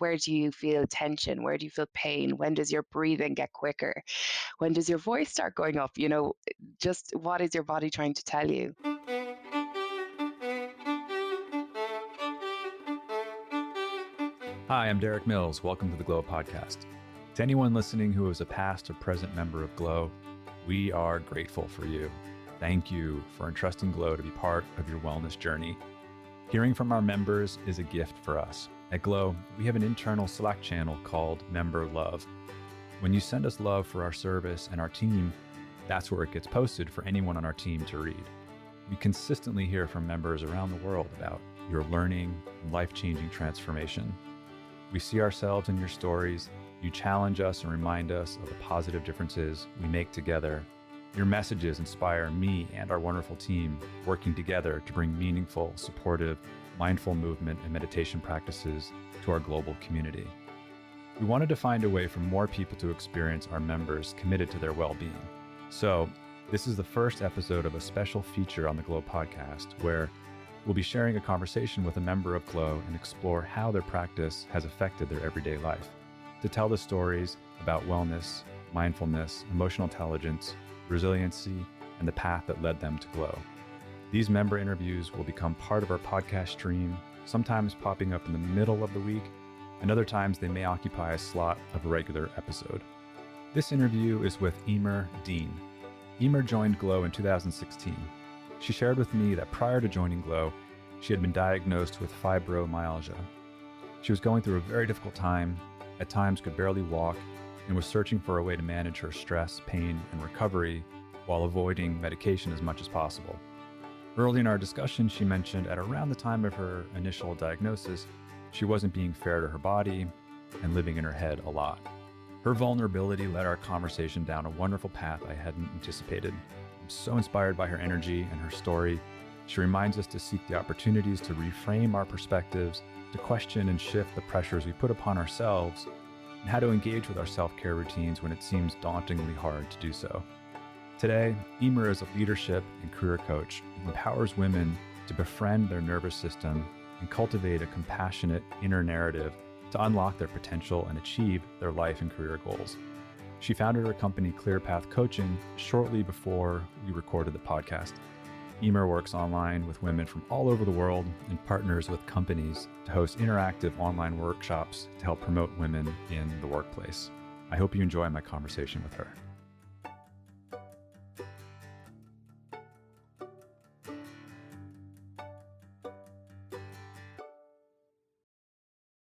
where do you feel tension? Where do you feel pain? When does your breathing get quicker? When does your voice start going up? Just what is your body trying to tell you? Hi, I'm Derik Mills. Welcome to the Glo Podcast. To anyone listening who is a past or present member of Glo, we are grateful for you. Thank you for entrusting Glo to be part of your wellness journey. Hearing from our members is a gift for us. At Glo, we have an internal Slack channel called Member Love. When you send us love for our service and our team, that's where it gets posted for anyone on our team to read. We consistently hear from members around the world about your learning and life-changing transformation. We see ourselves in your stories. You challenge us and remind us of the positive differences we make together. Your messages inspire me and our wonderful team working together to bring meaningful, supportive, mindful movement and meditation practices to our global community. We wanted to find a way for more people to experience our members committed to their well-being. So, this is the first episode of a special feature on the Glo Podcast where we'll be sharing a conversation with a member of Glo and explore how their practice has affected their everyday life. To tell the stories about wellness, mindfulness, emotional intelligence, resiliency, and the path that led them to Glo. These member interviews will become part of our podcast stream, sometimes popping up in the middle of the week, and other times they may occupy a slot of a regular episode. This interview is with Emer Deane. Emer joined Glo in 2016. She shared with me that prior to joining Glo, she had been diagnosed with fibromyalgia. She was going through a very difficult time, at times could barely walk, and was searching for a way to manage her stress, pain, and recovery while avoiding medication as much as possible. Early in our discussion, she mentioned at around the time of her initial diagnosis, she wasn't being fair to her body and living in her head a lot. Her vulnerability led our conversation down a wonderful path I hadn't anticipated. I'm so inspired by her energy and her story. She reminds us to seek the opportunities to reframe our perspectives, to question and shift the pressures we put upon ourselves, and how to engage with our self-care routines when it seems dauntingly hard to do so. Today, Emer is a leadership and career coach who empowers women to befriend their nervous system and cultivate a compassionate inner narrative to unlock their potential and achieve their life and career goals. She founded her company ClearPath Coaching shortly before we recorded the podcast. Emer works online with women from all over the world and partners with companies to host interactive online workshops to help promote women in the workplace. I hope you enjoy my conversation with her.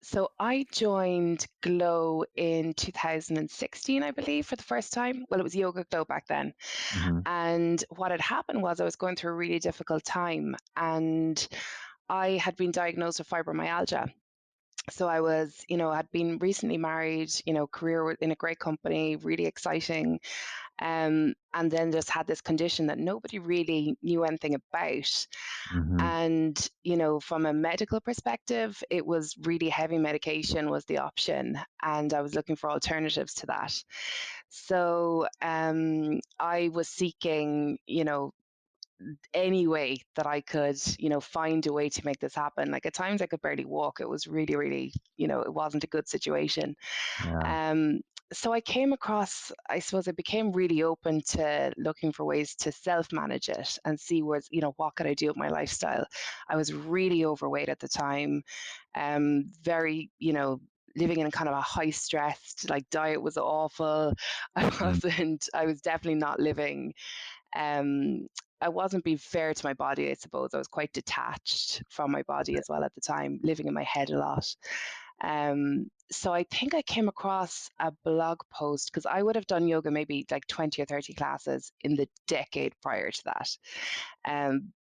So I joined Glo in 2016, I believe, for the first time. Well, it was Yoga Glo back then. And what had happened was I was going through a really difficult time, and I had been diagnosed with fibromyalgia. So I was, had been recently married, career in a great company, really exciting. And then just had this condition that nobody really knew anything about. And, from a medical perspective, it was really heavy medication was the option. And I was looking for alternatives to that. So I was seeking, any way that I could, find a way to make this happen. Like at times I could barely walk. It was really, really, it wasn't a good situation. Yeah. So I came across, I suppose I became really open to looking for ways to self-manage it and see what could I do with my lifestyle. I was really overweight at the time, very, living in kind of a high stressed, like diet was awful. I was definitely not living, I wasn't being fair to my body, I suppose. I was quite detached from my body as well at the time, living in my head a lot. So I think I came across a blog post because I would have done yoga maybe like 20 or 30 classes in the decade prior to that.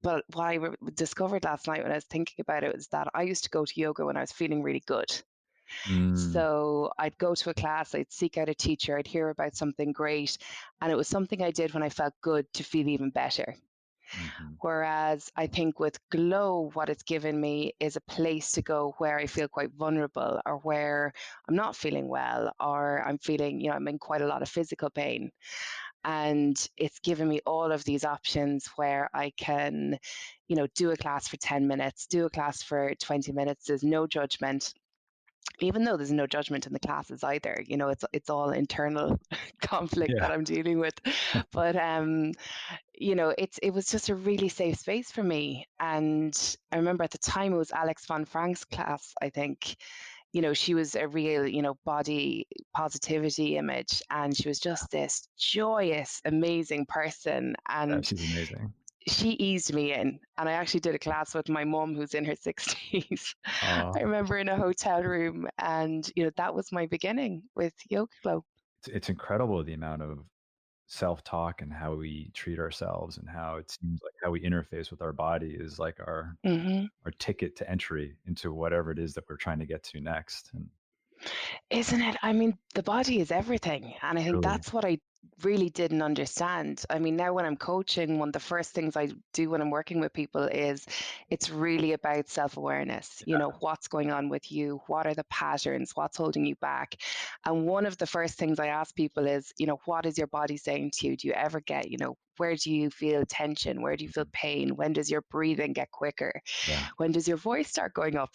But what I discovered last night when I was thinking about it was that I used to go to yoga when I was feeling really good. So I'd go to a class, I'd seek out a teacher, I'd hear about something great, and it was something I did when I felt good to feel even better. Whereas I think with Glo, what it's given me is a place to go where I feel quite vulnerable, or where I'm not feeling well, or I'm feeling, I'm in quite a lot of physical pain. And it's given me all of these options where I can, do a class for 10 minutes, do a class for 20 minutes. There's no judgment. even though there's no judgment in the classes either, it's all internal conflict Yeah. that I'm dealing with. But it was just a really safe space for me. And I remember at the time it was Alex von Frank's class, I think. She was a real, body positivity image, and she was just this joyous, amazing person. Yeah, And she's amazing. she eased me in. And I actually did a class with my mum, who's in her 60s. I remember in a hotel room, and that was my beginning with Yoga Glow. It's incredible the amount of self-talk and how we treat ourselves, and how it seems like how we interface with our body is like our Mm-hmm. our ticket to entry into whatever it is that we're trying to get to next. And Isn't it? I mean, the body is everything. And I think truly, that's what I really didn't understand. I mean, now when I'm coaching, one of the first things I do when I'm working with people is it's really about self-awareness. What's going on with you? What are the patterns? What's holding you back? And one of the first things I ask people is, what is your body saying to you? Do you ever get, where do you feel tension? Where do you feel pain? When does your breathing get quicker? yeah, When does your voice start going up?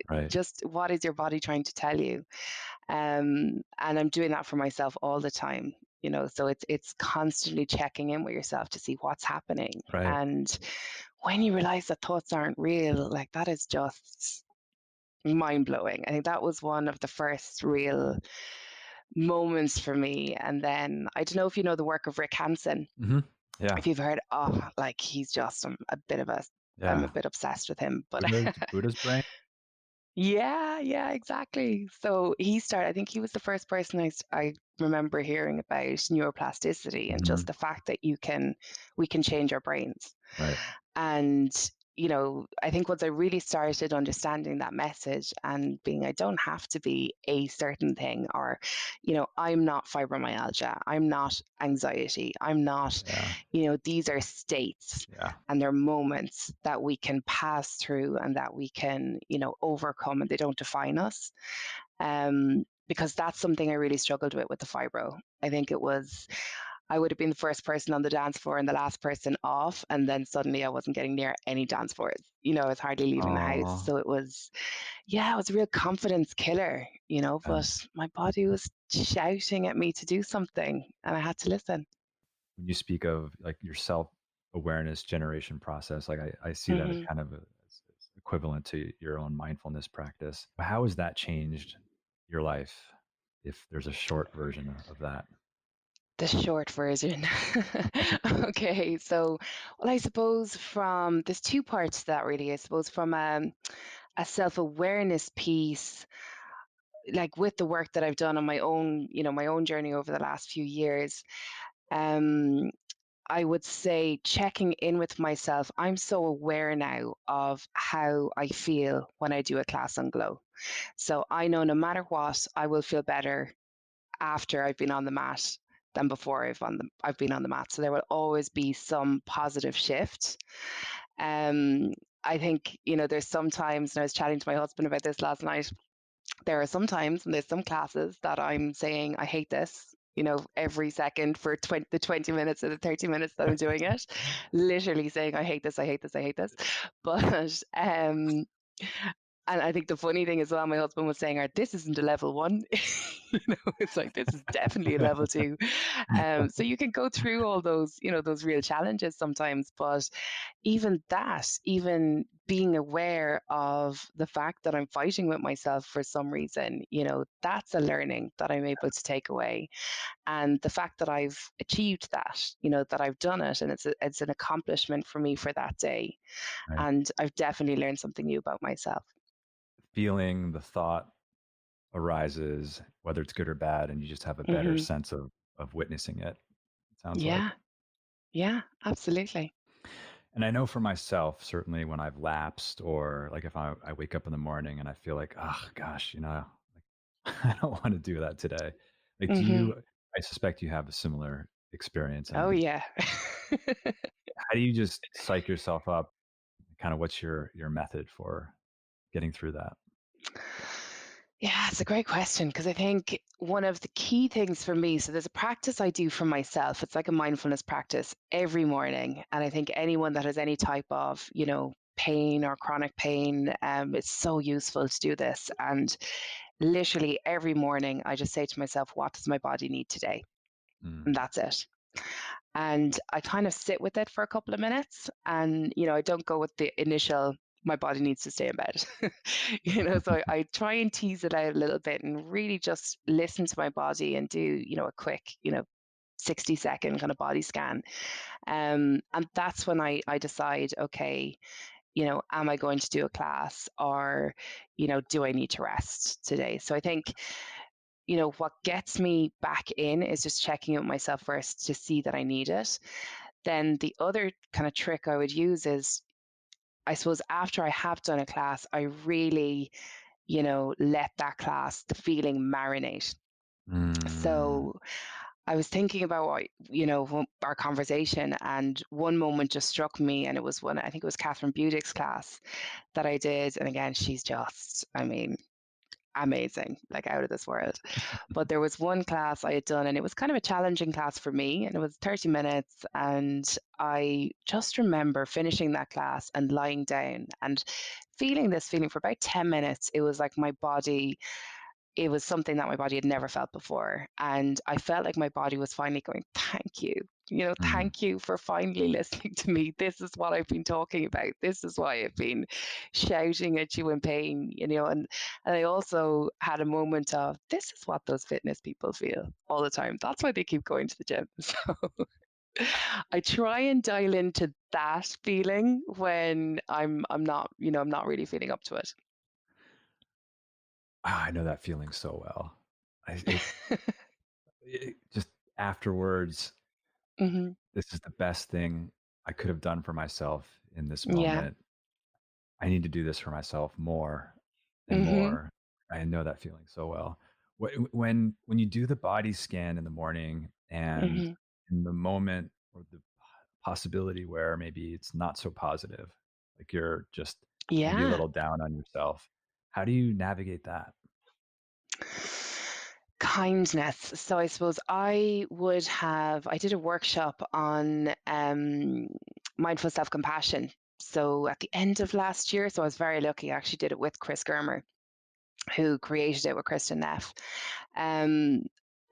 right, Just what is your body trying to tell you? And I'm doing that for myself all the time. So it's constantly checking in with yourself to see what's happening. right. And when you realize that thoughts aren't real, like that is just mind blowing. I think that was one of the first real moments for me. And then I don't know if you know the work of Rick Hansen. Hmm. Yeah, If you've heard, like he's just I'm a yeah. bit obsessed with him. But Buddha's brain. yeah, exactly. So I think he was the first person I remember hearing about neuroplasticity and Hmm. just the fact that we can change our brains. Right. And, I think once I really started understanding that message and being, I don't have to be a certain thing, or, I'm not fibromyalgia, I'm not anxiety, I'm not, Yeah, these are states yeah, and they're moments that we can pass through and that we can, overcome, and they don't define us. Because that's something I really struggled with the fibro. I think I would have been the first person on the dance floor and the last person off. And then suddenly I wasn't getting near any dance floors. I was hardly leaving the house. oh, So it was a real confidence killer, yeah. but my body was shouting at me to do something and I had to listen. When you speak of like your self-awareness generation process, like I see that as Hmm. kind of as equivalent to your own mindfulness practice. How has that changed your life, if there's a short version of that? The short version. Okay, so, well, I suppose there's two parts to that really. I suppose from a self-awareness piece, like with the work that I've done on my own journey over the last few years, um, I would say checking in with myself. I'm so aware now of how I feel when I do a class on Glo. So I know no matter what, I will feel better after I've been on the mat than before I've been on the mat. So there will always be some positive shift. Um, I think, there's sometimes, and I was chatting to my husband about this last night, there are some times and there's some classes that I'm saying, I hate this, every second for the 20 minutes or the 30 minutes that I'm doing it, literally saying, I hate this, I hate this, I hate this. But, and I think the funny thing as well, my husband was saying, this isn't a level one. It's like, this is definitely a level two. So you can go through all those, those real challenges sometimes, but even being aware of the fact that I'm fighting with myself for some reason, that's a learning that I'm able to take away. And the fact that I've achieved that, that I've done it, and it's an accomplishment for me for that day. Right. And I've definitely learned something new about myself. Feeling, the thought arises, whether it's good or bad, and you just have a better Hmm. sense of witnessing it. It sounds like. Yeah, yeah, absolutely. And I know for myself, certainly when I've lapsed, or like if I wake up in the morning and I feel like, oh gosh, like, I don't want to do that today. Like, Hmm. I suspect you have a similar experience. Oh, And yeah. how do you just psych yourself up? Kind of what's your method for getting through that? Yeah, it's a great question because I think one of the key things for me, so there's a practice I do for myself. It's like a mindfulness practice every morning. And I think anyone that has any type of, pain or chronic pain, it's so useful to do this. And literally every morning, I just say to myself, what does my body need today? And Mm. that's it. And I kind of sit with it for a couple of minutes. And, I don't go with the initial, my body needs to stay in bed. So I try and tease it out a little bit and really just listen to my body and do, a quick, 60-second kind of body scan. And that's when I decide, okay, am I going to do a class, or, do I need to rest today? So I think, what gets me back in is just checking out myself first to see that I need it. Then the other kind of trick I would use is, I suppose, after I have done a class, I really, let that class, the feeling marinate. Mm. So I was thinking about our conversation, and one moment just struck me, and it was when I think it was Catherine Budick's class that I did. And again, she's just, I mean, amazing, like out of this world. But there was one class I had done, and it was kind of a challenging class for me, and it was 30 minutes. And I just remember finishing that class and lying down and feeling this feeling for about 10 minutes. It was like my body, it was something that my body had never felt before. And I felt like my body was finally going, thank you. Mm. Thank you for finally listening to me. This is what I've been talking about. This is why I've been shouting at you in pain, and I also had a moment of, this is what those fitness people feel all the time. That's why they keep going to the gym. So I try and dial into that feeling when I'm not, I'm not really feeling up to it. Ah, I know that feeling so well. It just afterwards, Hmm. this is the best thing I could have done for myself in this Yeah. moment. I need to do this for myself more and Hmm. more. I know that feeling so well. When you do the body scan in the morning, and Hmm. in the moment or the possibility where maybe it's not so positive, like you're just maybe a Yeah. little down on yourself, how do you navigate that? Kindness. So I suppose I did a workshop on mindful self compassion. So at the end of last year, so I was very lucky. I actually did it with Chris Germer, who created it with Kristen Neff. Um,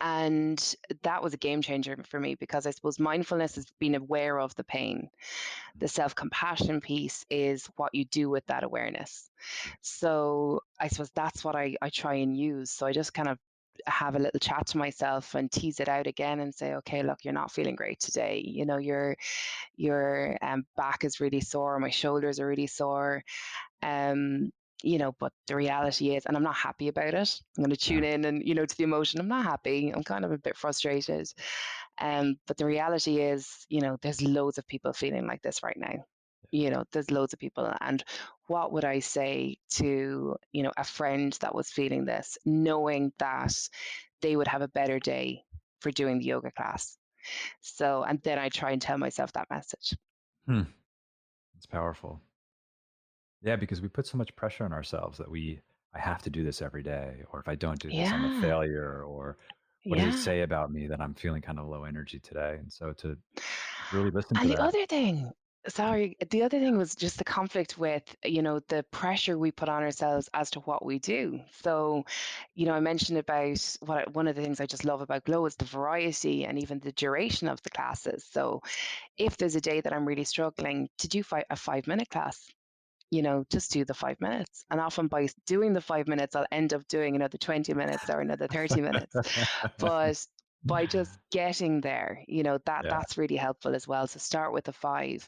and that was a game changer for me, because I suppose mindfulness is being aware of the pain. The self compassion piece is what you do with that awareness. So I suppose that's what I try and use. So I just kind of have a little chat to myself and tease it out again and say, okay, look, you're not feeling great today. Your back is really sore, my shoulders are really sore. Um, but the reality is, and I'm not happy about it. I'm going to tune Yeah. in and, to the emotion. I'm not happy. I'm kind of a bit frustrated. But the reality is, there's loads of people feeling like this right now. There's loads of people. And what would I say to, a friend that was feeling this, knowing that they would have a better day for doing the yoga class? So, and then I try and tell myself that message. Hmm. It's powerful. Yeah, because we put so much pressure on ourselves that I have to do this every day, or if I don't do this, I'm a Yeah. failure, or what does it Yeah. say about me that I'm feeling kind of low energy today? And so to really listen to And that. the other thing was just the conflict with, the pressure we put on ourselves as to what we do. So, I mentioned about one of the things I just love about Glo is the variety and even the duration of the classes. So, if there's a day that I'm really struggling to do a 5-minute class, just do the 5 minutes. And often by doing the 5 minutes, I'll end up doing another 20 minutes or another 30 minutes. But by just getting there, Yeah. that's really helpful as well. So start with the 5.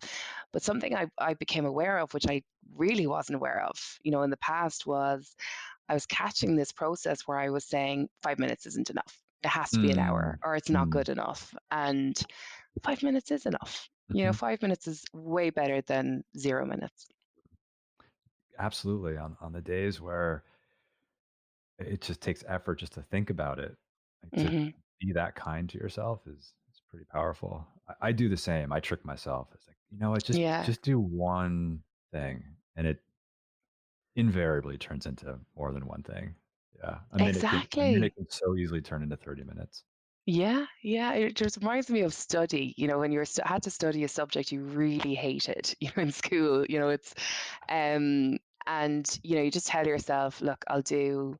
But something I became aware of, which I really wasn't aware of, in the past, was I was catching this process where I was saying 5 minutes isn't enough. It has to be an hour, Mm, or it's not mm, good enough. And 5 minutes is enough. mhm. 5 minutes is way better than 0 minutes. Absolutely. On the days where it just takes effort just to think about it, like to Hmm. be that kind to yourself is pretty powerful. I do the same. I trick myself. It's like, what, Yeah, just do one thing, and it invariably turns into more than one thing. Yeah. A minute exactly. can so easily turn into 30 minutes. Yeah, yeah. It just reminds me of study. When you had to study a subject you really hated, in school. Um, and you just tell yourself, look, I'll do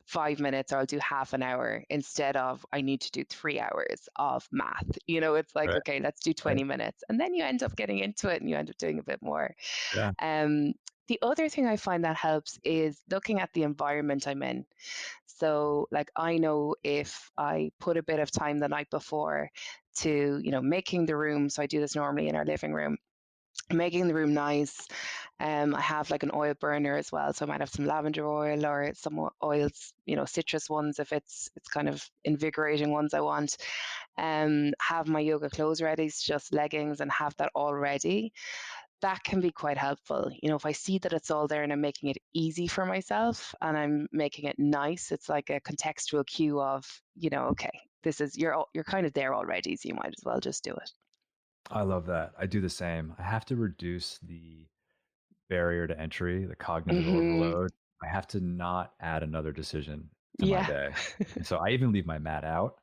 5 minutes or I'll do half an hour instead of I need to do 3 hours of math. It's like, Right. okay, let's do 20 Right. minutes. And then you end up getting into it and you end up doing a bit more. Yeah. Um, the other thing I find that helps is looking at the environment I'm in. So, like, I know if I put a bit of time the night before to, making the room, so I do this normally in our living room, making the room nice. I have like an oil burner as well, so I might have some lavender oil or some oils, citrus ones if it's kind of invigorating ones I want. Have my yoga clothes ready, it's just leggings, and have that all ready. That can be quite helpful. If I see that it's all there and I'm making it easy for myself and I'm making it nice, it's like a contextual cue of, okay, this is you're kind of there already, so you might as well just do it. I love that. I do the same. I have to reduce the barrier to entry, the cognitive Hmm. overload. I have to not add another decision to my Yeah. day. And so I even leave my mat out.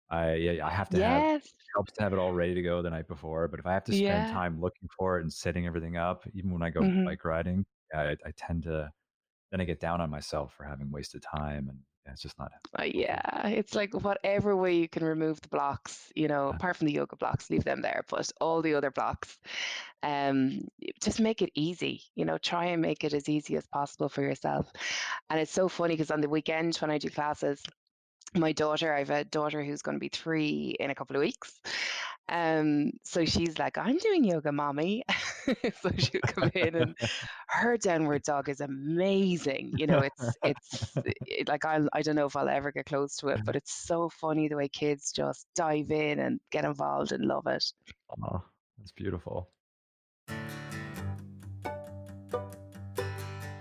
I have to have, Yes. it helps to have it all ready to go the night before. But if I have to spend Yeah. time looking for it and setting everything up, even when I go Hmm. bike riding, I tend to, then I get down on myself for having wasted time. And it's just not healthy. Yeah, it's like whatever way you can remove the blocks, Yeah. apart from the yoga blocks, leave them there, but all the other blocks, um, just make it easy, try and make it as easy as possible for yourself. And it's so funny because on the weekend when I do classes, I have a daughter who's going to be 3 in a couple of weeks. So she's like, I'm doing yoga, mommy. So she'll come in and her downward dog is amazing. Like I don't know if I'll ever get close to it, but it's so funny the way kids just dive in and get involved and love it. Oh, that's beautiful.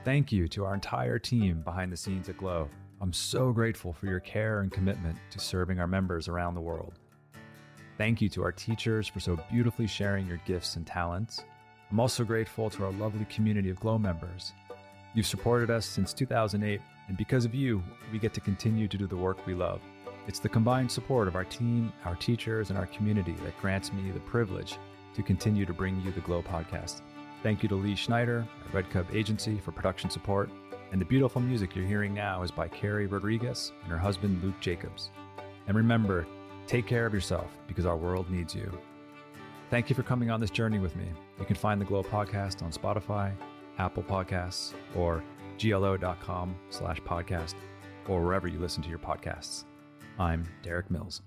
Thank you to our entire team behind the scenes at Glo. I'm so grateful for your care and commitment to serving our members around the world. Thank you to our teachers for so beautifully sharing your gifts and talents. I'm also grateful to our lovely community of Glo members. You've supported us since 2008, and because of you, we get to continue to do the work we love. It's the combined support of our team, our teachers, and our community that grants me the privilege to continue to bring you the Glo Podcast. Thank you to Lee Schneider at Red Cub Agency for production support, and the beautiful music you're hearing now is by Carrie Rodriguez and her husband Luke Jacobs. And remember, take care of yourself because our world needs you. Thank you for coming on this journey with me. You can find the Glo Podcast on Spotify, Apple Podcasts, or glo.com/podcast, or wherever you listen to your podcasts. I'm Derik Mills.